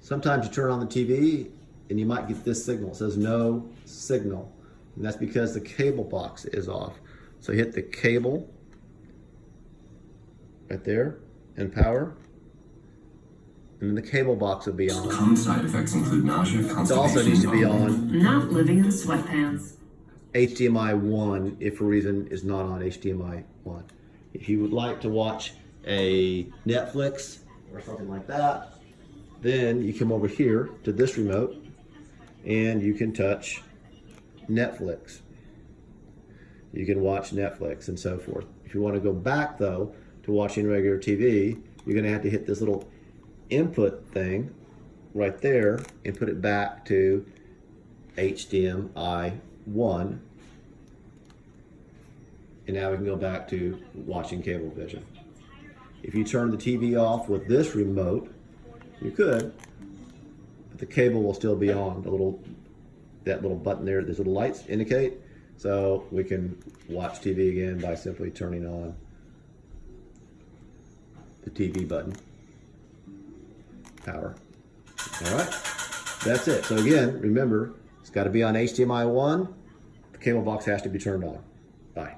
Sometimes you turn on the TV and you might get this signal. It says no signal. And that's because the cable box is off. So hit the cable right there and power. And then the cable box will be on. Common side effects include nausea, It constipation. also needs to be on Not living in sweatpants. HDMI 1 if for a reason is not on HDMI 1. If you would like to watch a Netflix or something like that, then you come over here to this remote and you can touch Netflix. You can watch Netflix and so forth. If you want to go back though to watching regular TV, you're going to have to hit this little input thing right there and put it back to HDMI 1, and now we can go back to watching cable vision. If you turn the TV off with this remote, you could, but the cable will still be on. That little button there, these little lights indicate, so we can watch TV again by simply turning on the TV button. Power. All right, that's it. So again, remember, it's got to be on HDMI 1. The cable box has to be turned on.